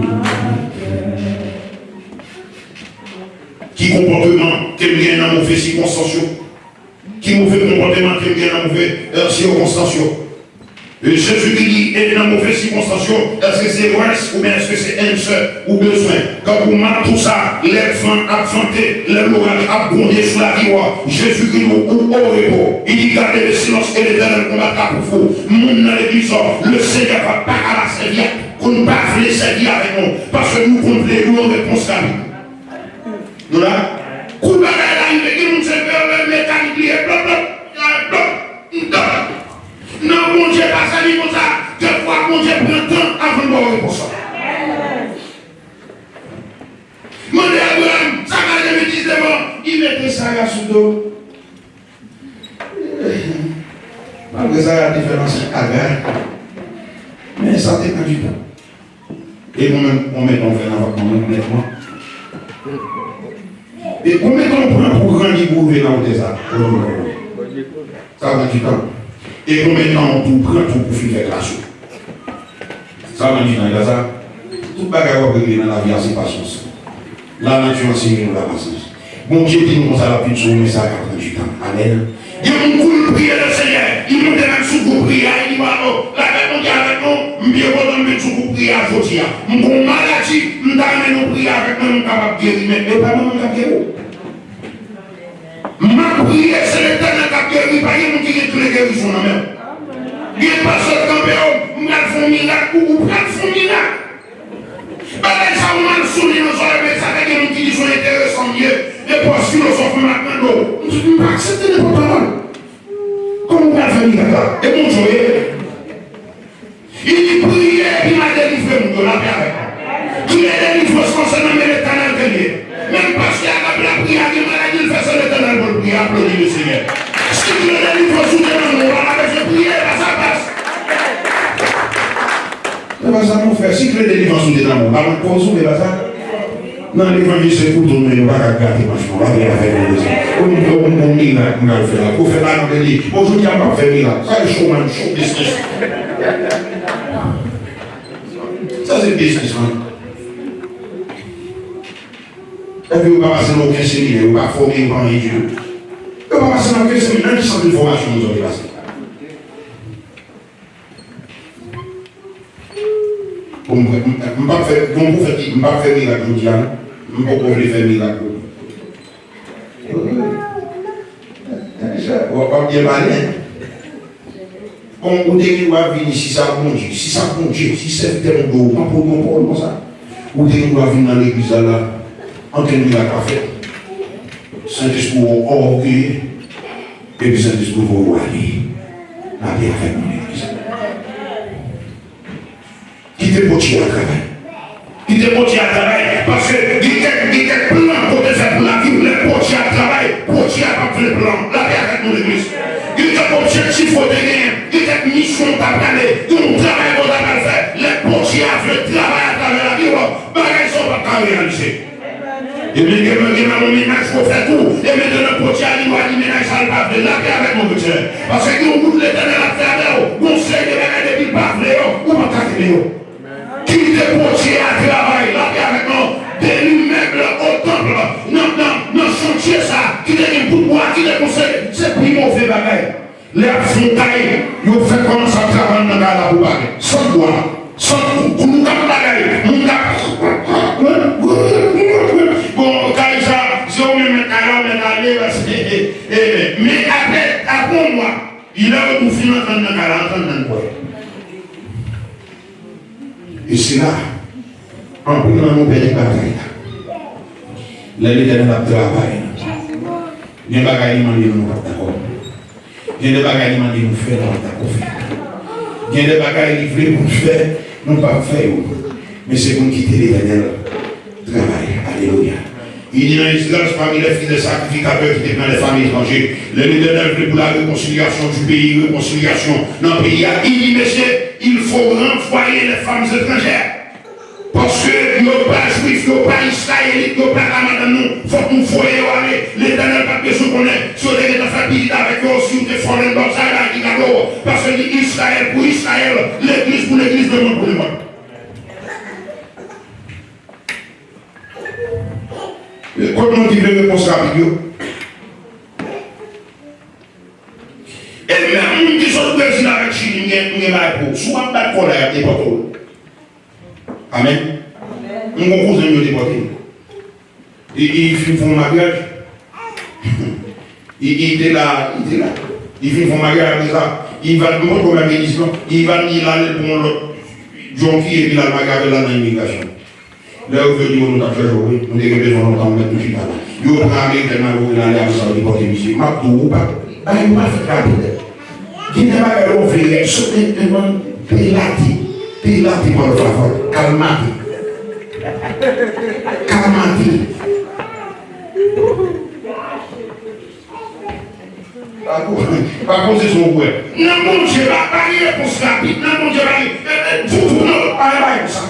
Qui comportement qu'elle vient dans mauvais circonstances? Qui mauvais comportement qu'elle vient dans mauvais circonstances? Jésus qui dit, et dans mauvais circonstances, est-ce que c'est reste ou bien est-ce que c'est un seul ou besoin? Quand vous marquez tout ça, les vents absentés, les l'orage abondé sur la vie, Jésus qui nous ou au repos. Il dit, gardez le silence et l'éternel combattra pour vous. Mon dans l'église, le Seigneur va pas à la servir, qu'on ne va pas les servir avec nous, parce que nous comprenons nos réponses à lui. Nous là, coup de bagaille là, il ça a sous dos. Malgré ça, il y a différence à faire. Mais ça dépend du temps. Et on met ton frère dans votre moment, honnêtement. Et combien de temps on prend pour grandir pour ouvrir dans le désert? Ça va du temps. Et combien de temps on prend pour faire grâce? Ça va du temps, il y a ça. Tout bagarre va briller dans la vie, c'est patience. La nature enseigne nous la patience. Bon Dieu dit nous comme ça la plus mais ça va prendre du temps. Amen. Il y a un coup de prière le Seigneur. Il monte même sous le prière. Il dit voilà, la même on dit avec nous, mieux vaut dans le sous le prière aujourd'hui. Mon maladie, nous t'amène nous prier avec nous, nous capable de guérir, mais pas nous capable de guérir. Ma prière, c'est l'éternel qui a guéri, pas nous qui a toutes les guérisons dans la même. Il n'y a pas seul campéon, nous allons faire un miracle ou nous allons faire un miracle. Parce que ça, on a souligné nos oreilles, mais ça fait que nous qui disons intéressants mieux. Les postes philosophes maintenant, nous ne pouvons pas accepter les paroles. Comment on va faire miracle? Et mon Dieu, il dit prière, il m'a délivré, mon Dieu, la paix avec moi. Il est délivré concernant l'éternel que Dieu. Même parce qu'il y a la prière, il m'a dit, il fait ça l'éternel pour le prier, applaudit le Seigneur. Si tu le délivres sous tes mains, on va avec ce prière, à sa place. C'est pas ça, mon frère. Si tu le délivres sous tes mains, on va me poser, mais pas ça. Non, l'évangile, c'est pour tout le monde, on va garder, franchement, on va bien faire les choses. On dit, on va faire là. Pour faire là, on dit, aujourd'hui, on va faire là. Ça, c'est chaud, man, chaud business. Ça, c'est business, man. Et puis, on va passer dans aucun séminaire, on va former, on va rien du tout. On va passer dans aucun séminaire, même si c'est une formation, nous allons passer. On ne va pas faire miracle, je dis, on ne va pas faire miracle. On va bien malin. On dit qu'on va venir, si ça bon Dieu, si c'est tellement beau, on peut comprendre comme ça. On dit qu'on va venir dans l'église là, en train de la café. Saint-Esprit orgueil, et puis Saint-Esprit va aller. La paix avec mon église. Qui te potier à travail. Qui te potier à travail. Parce que il y a plein pour te faire pour la vie, les potiers à travail, potier à pas faire plan. La paix avec mon église. Il y a un objectif pour te gagner. Il y a une mission à parler. Il y a un travail pour te faire. Les potiers à faire travail à travers la vie. Les sont pas réalisés. Et bien, il y a mon ménage pour faire tout. Et maintenant, le potier à l'image du ménage, ça ne va pas la paix avec mon petit. Parce que nous, nous, l'éternel à faire, on sait que les gens ne pas faire, ou pas faire. Qui te potier à travail, la paix avec nous, des immeubles au temple, non, chantier ça, qui te dit pour moi, qui te conseille, c'est plus mauvais bagaille. Les fontaines, ils ont fait commencer à travailler dans la boubague, sans bois, sans coup, nous avons bagaille, nous avons. Bon, Kaïsa, si on met mais après moi, il a un financement dans la quarantaine. Et c'est là, en prenant mon père de bataille, l'éternel a travaillé. Il y a des bagages qui m'ont dit nous pas d'accord. Il y a des bagages qui m'ont dit nous faire dans la il y a des bagages qui voulaient nous faire, nous pas faire. Mais c'est pour quitter l'éternel travail. Alléluia. Il dit dans l'Israël, parmi les fils des sacrificateurs qui étaient dans les familles étrangères, l'éternel voulait pour la réconciliation du pays, réconciliation dans le pays. Il dit, monsieur, il faut renvoyer les femmes étrangères. Parce que il n'y a pas juif, il n'y a pas israélite, il n'y a pas ramadan, nous. Il faut que nous voyions aller. L'éternel n'a pas besoin qu'on ait. Si on est dans sa vie avec eux, si on est fort dans ça, il y a parce que Israël pour Israël, l'église pour l'église, le monde pour le monde. Comment tu veux réponse rapide? Et même qui sont président avec Chine, il y a pour soit pas de colère, des poteaux. Amen. Mon cousin me déporté. Il fait son mariage. Il était là. Il fait son mariage avec ça. Il va me montrer la bénédiction. Il va venir là pour l'autre. Jonki et puis la mariage là dans l'immigration. Là, vous venez nous faire jouer, nous avons besoin d'entendre mettre tout de suite. Vous avez tellement de gens qui sont déportés ici. Ma tout, pas. Il m'a fait rapide. Il n'a pas offert, sauter devant Pilati, pour le favor. Calmati. Pas poser son bouet. Non, mon Dieu, pas une réponse rapide. Non, mon Dieu, vous, non, pas comme ça.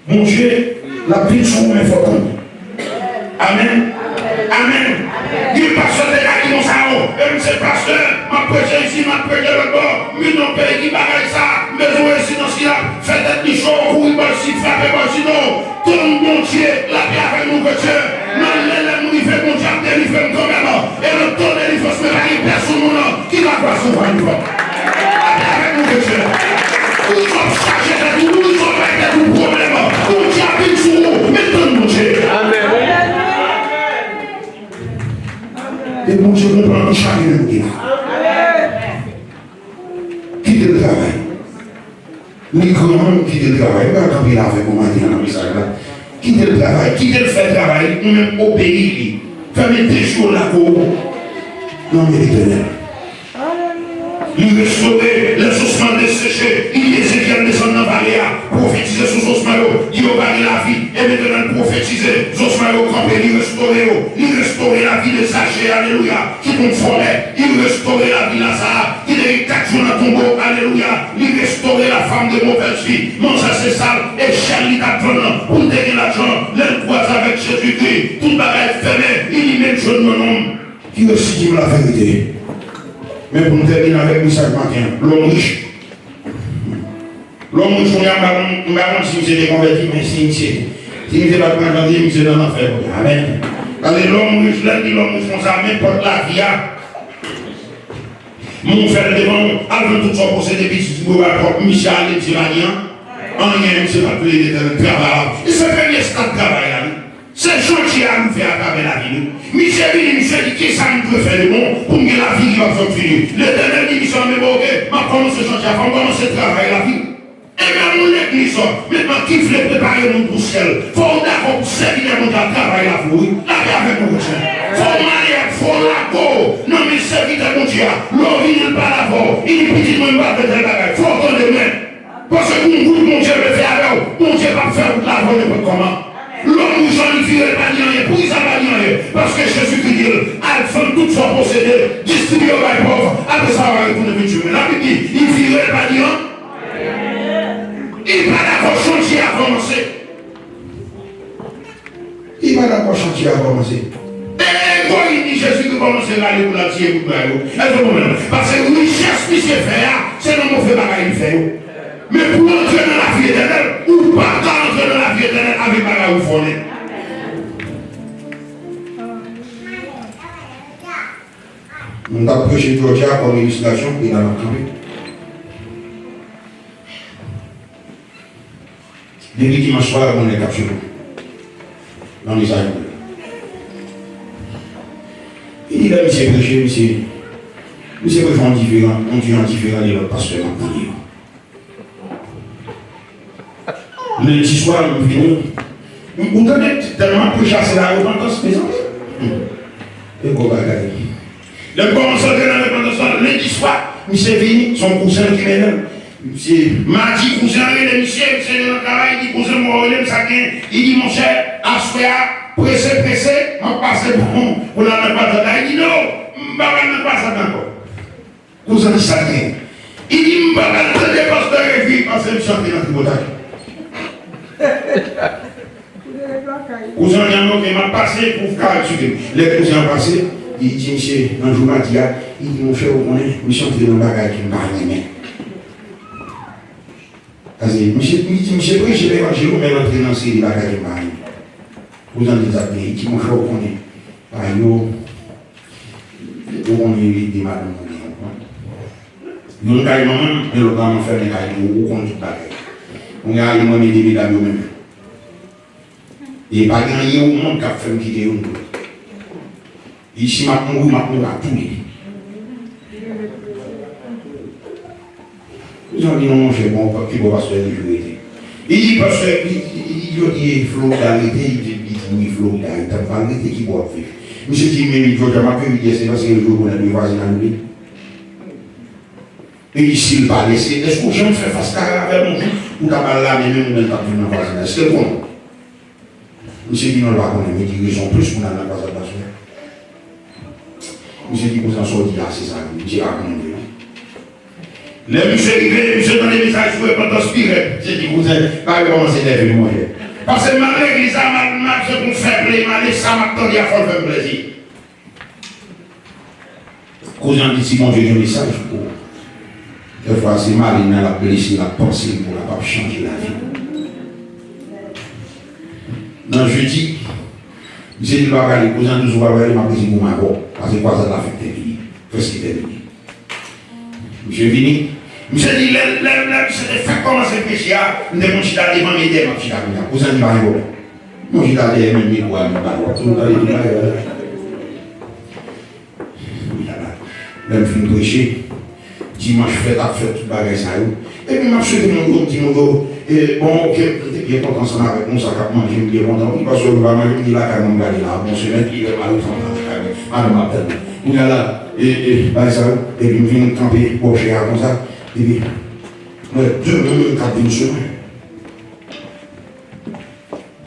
Mon Dieu, la pile sur vous, mais il faut comprendre. Amen. Amen. Il passe sur les gars qui vont ça. Et c'est pasteur, ma prêche ici, ma prêche de l'autre bord. Mais non, père qui bagaille ça. Besoin ici dans ce qu'il a. Faites être du chaud, courir, si frappez, sinon. Ton bon Dieu, la paix avec nous, que Dieu. Non, nous, il fait mon Dieu, délivrer comme alors. Et le temps de délivrance, mais pas une personne qui va voir son roi. La paix avec nous, que Dieu. Nous sommes chargés de tout, nous sommes avec tout problème. Nous Dieu habite sur nous, mais ton mon Dieu. Amen. Et mon Dieu comprend que chacun de nous qui est là. Quittez le travail. Les grands quittez le travail. Pas quand il a fait pour matin dans le message là. Quittez le travail, quittez le fait travail, ou même obéir. Fermez des jours là pour non mais l'éternel. Il restaurer les ossements desséchés. Il Ézéchiel descend dans la vallée, prophétiser sur les ossements, il a gagné la vie, et maintenant prophétiser, les ossements campés, il restaurer la vie de Zachée, alléluia, qui tombe forêt, il restaurer la vie de Lazare, qui est 4 jours dans le tombeau, alléluia, il restaurer la femme de mauvaise vie, mange assez sale, et Charlie t'attend, pour dégager l'argent, les croise avec Jésus-Christ, tout bagaille fermé, il y met le jeune homme, qui aussi dit la vérité. Mais pour nous terminer avec le message matin, l'homme riche. L'homme riche, on a un si vous êtes converti, mais si vous êtes pas converti, vous êtes dans l'enfer. Amen. L'homme riche, l'homme riche, on s'en met pour la vie. Mon frère devant, avant tout son procédé, puis si vous avez Michel et Tiranian, en rien, c'est pas plus de travail. Et c'est le premier stade de travail là. C'est gentil à nous faire à travers la vie. Michel dit, qui ça nous peut faire de bon pour que la vie qui va finir. L'éternel dit, Michel, mais bon, ok, ma commence ce chantier, on commence à travailler la vie. Et même nous l'église, maintenant qui voulait préparer nous pour le ciel, il faut d'accord pour servir mon travail la vie. La vie avec nous, il faut marier, il faut la go. Non, mais servir mon Dieu, l'homme, il n'est pas là-bas, il est petit, même pas de travail, il faut attendre demain. Parce que mon Dieu le fait avec mon Dieu va faire la vie n'importe comment. L'homme j'en vivait pas rien, pour ça va rien. Parce que Jésus dit, elle fait toute son procédé, distribuer aux pauvres, après ça va retourner vite. La Bible dit, il vivait pas rien. Il va d'accord chantier à commencer. Il va d'accord chantier à commencer. Et quand il dit Jésus qui commence à aller pour la tirer pour la parce que richesse qui se fait, c'est non mon fait bagaille il fait. Mais pour entrer dans la vie éternelle, ou pas entrer dans la vie éternelle avec bagaille ou fondé. On a prêché Georgia comme illustration, il a entendu. Depuis dimanche soir, on est capturé dans les aïeux. Il dit là, monsieur prêché, monsieur prêché en différent, on dit en différent de l'autre pasteur en premier. Lundi soir, nous venons. Vous donnez tellement prêché à la repentance, présente. Et quoi, bagaille. Le commence à entrer dans la repentance, lundi soir, monsieur venu, son cousin qui m'aide. Monsieur, mardi, cousin, il monsieur dans le travail, il dit, cousin, moi, il dit, mon cher, assoya, pressé, on passe pour la repentance. Il dit, non, je ne vais pas ça encore. Cousin, ça vient. Il dit, je ne vais pas ça dépasse de réveil, parce que je suis entré dans le tribunal. Cousin, il m'a passé pour faire les cousins ont passé, il dit, monsieur, un jour, il dit, mon frère, je suis entré dans le bagage qui m'a animé. Monsieur Pré, je vais manger, mais l'entrée dans ces bagages qui m'a animé. Vous en dites, il dit, mon frère, on est, on est des madame. Nous avons même, mais le gars m'a fait des cailloux, on dit pas. On a allé des médailles même. Et pas gagné au monde qui a fait quitter un peu. Ici, ma mouru à tous les. Vous avez dit non, mon cher, bon, qui va se faire des vérités. Il dit parce que, il dit Floride arrêté, il dit oui, Floride arrêté, il pas arrêté qui va vivre. Monsieur dit, mais il faut jamais que c'est parce que le jour où on a deux voisins à lui. Et ici, il va laisser. Est-ce que je me fais face à avec mon jour ou t'as pas là, mais même on n'a pas vu dans le voisin? Est-ce que c'est bon? Monsieur dit non, il va connaître, mais il dit raison plus qu'on a dans le voisin. Monsieur dit qu'on s'en sortit là, c'est ça, monsieur raconte. Les monsieur arrivés, monsieur dans les messages, je ne pouvais pas t'inspirer. J'ai dit, cousin, pas commencer à faire moi. Parce que ma l'église a mal, je vous fais plaisir, ça m'a attendu à faire plaisir. Cousin dit, si mon Dieu, un message pour. Des fois, c'est mal, il a la blessure, la pensée pour la pas changer la vie. Non, je dis, monsieur dit, les cousins nous ont parlé, m'a pris pour ma voix. Parce que quoi, ça l'a fait terminer. Qu'est-ce qui est terminé? Monsieur vini, monsieur dit, c'est fait commencer le péché, nous devons chiter devant mes dés, ma chita. Cousin dit, pas de problème. Moi, j'ai allé même mes voix, tout le monde même fin prêcher, dimanche fête à fête, tout bagage ça. Et puis, je suis mon petit modo, et bon, ok, bien content ensemble avec moi, ça va manger, je me content, parce que je vais manger, je me dis là, quand même, là, bon, c'est même qui est mal, madame m'appelle. Il y a là, et puis, je viens camper, pour chez comme ça, et puis, moi, 2 minutes, 4 minutes semaine.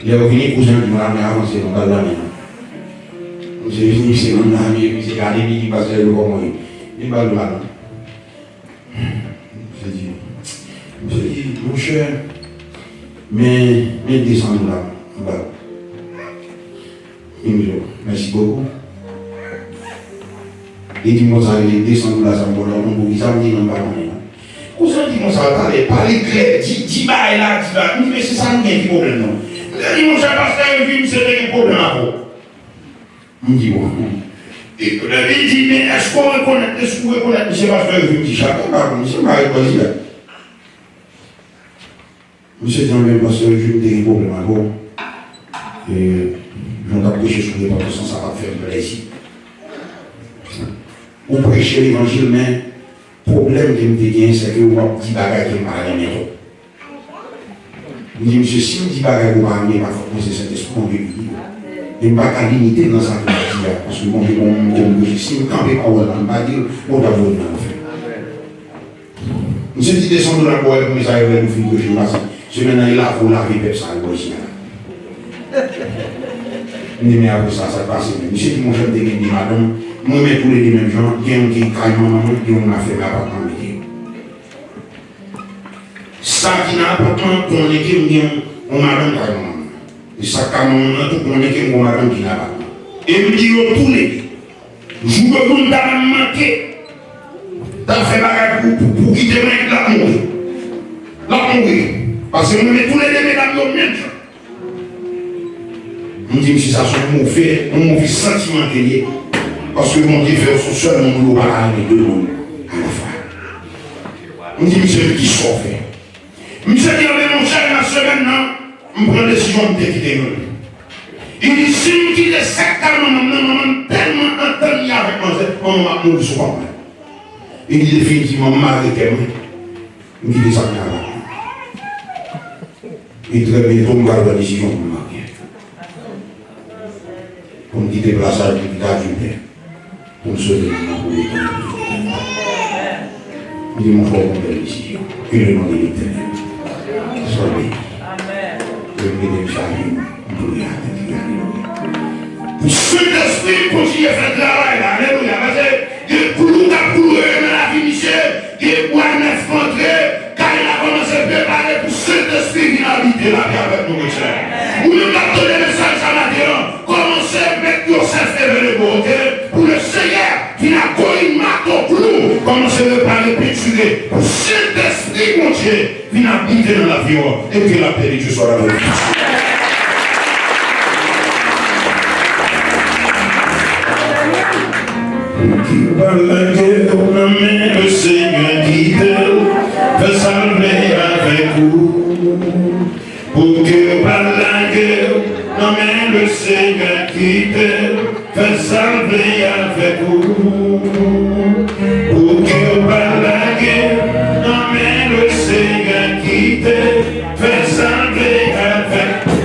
Il y a aucun cousin qui m'a avancé dans la main. J'ai venu, c'est mon ami, puis c'est gardé, qui passait le bon moyen. Il m'a dit, j'ai dit, mon cher, mais descendons là, en bas. Il me dit, merci beaucoup. Il dit, moi, ça, il descend là, ça me voit là, ça me dit, non, pas rien. Cousin dit, moi, ça va parler clair, dis bah, là, dis bah, mais c'est ça, il y a des problèmes, non. Il dit, mon cher pasteur, il dit, c'est des problèmes à vous. Il me dit, bon. Et il dit, mais est-ce qu'on reconnaît, M. Pasteur, il me dit, chacun, pardon, c'est pas répondu là. Monsieur dit, mais pasteur, je me dis, des problèmes à vous. Et je vais prêcher sur les portes, ça va faire plaisir. Vous prêchez l'évangile, mais le problème que je me dis, c'est que vous avez dit bagages qui ne parlent rien. Je dis, monsieur, si vous dites bagages qui ne parlent rien, c'est cet esprit de vie. Il n'y a pas qu'à limiter dans sa vie. Parce que bon, si vous ne campez pas, vous ne pas dire, bon, d'abord, vous n'avez fait. Monsieur dit, descendez dans la boîte, vous avez le fil de chez moi. Ce maintenant, il a pour laver le ça, il ici. Mais après ça, ça passe. Monsieur dit, mon chef de dit, madame, moi, je mets tous les mêmes gens, qui ont dit, carrément, qui ont fait l'appartement. Ça qui n'a pas tant qu'on est qui on madame carrément. Et ça carrément, tout qu'on est qui on madame qui n'a pas. Et me dit, tous les je veux pas manquer. T'as fait bagarre pour quitter le la mourir. La mourir. Parce que nous mettons tous les deux mesdames au même temps. On dit, si ça sont mauvais, un mauvais sentiment qu'il y a. Parce que mon Dieu fait son seul, on ne va pas les deux mondes à la fois. On dit, monsieur, qui soit fait. Monsieur dit, mon cher, ma semaine, on prend la décision de quitter nous. Il dit, si nous quittons sectairement, nous tellement entendu avec moi, on va mourir souvent. Il dit définitivement, m'arrêtez, il dit ça bien avant. Il dit très bientôt, on va avoir la décision pour marier. Pour me quitter le brassage du village du père. Pour me sauver le nom pour l'éternel. Il dit, mon frère, on va la décision. Que le nom de l'éternel soit béni. Que le nom de Jésus, on peut y aller. Pour ce l'esprit, continue à faire le travail. Alléluia. Parce que il y a pour dans la vie, monsieur. Il y a pour neuf rentrées. Quand il a commencé à préparer pour ce l'esprit qui a habité la vie avec nous, monsieur. Vous nous avez donné le message à matin. Commencez à mettre yourself vers le côté. Pour le Seigneur qui n'a pas une marteau clou. Commencez à parler peinturer. Pour ce l'esprit, mon Dieu, qui n'a habité dans la vie. Et que la paix de Dieu soit avec vous. Le Seigneur qui te fait salver avec vous. Pour que par la guerre, nommez le Seigneur qui te fait salver avec vous. Pour que par la guerre, nommez le Seigneur qui te fait salver avec vous.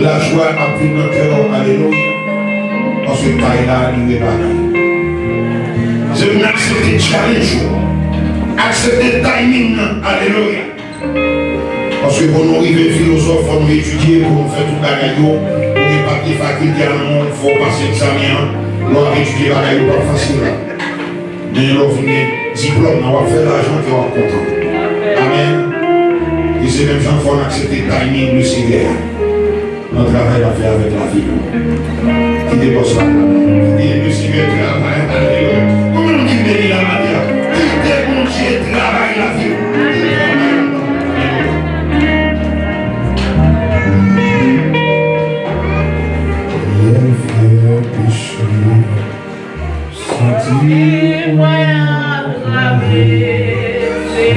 La joie a pris notre cœur, alléluia. Parce que Taïla lui est pareil. Je vais accepter le challenge, accepter le timing, alléluia. Parce que pour nous arriver philosophe, pour nous étudier, pour nous faire tout le bagaille, pour nous pas de faculté à nous, il faut passer l'examen. Nous avons étudié le bagaille, pas facile. Mais nous avons un diplôme, nous avons fait l'argent qui va content. Amen. Et c'est même gens qui font accepter le timing, le cigaire. Notre travail à faire avec la vie. Qui dépasse la planète. Qui dit, monsieur, le travail, alléluia. Comment on dit béni la matière? Qui démonte le travail, la vie. Sentir-moi la vie.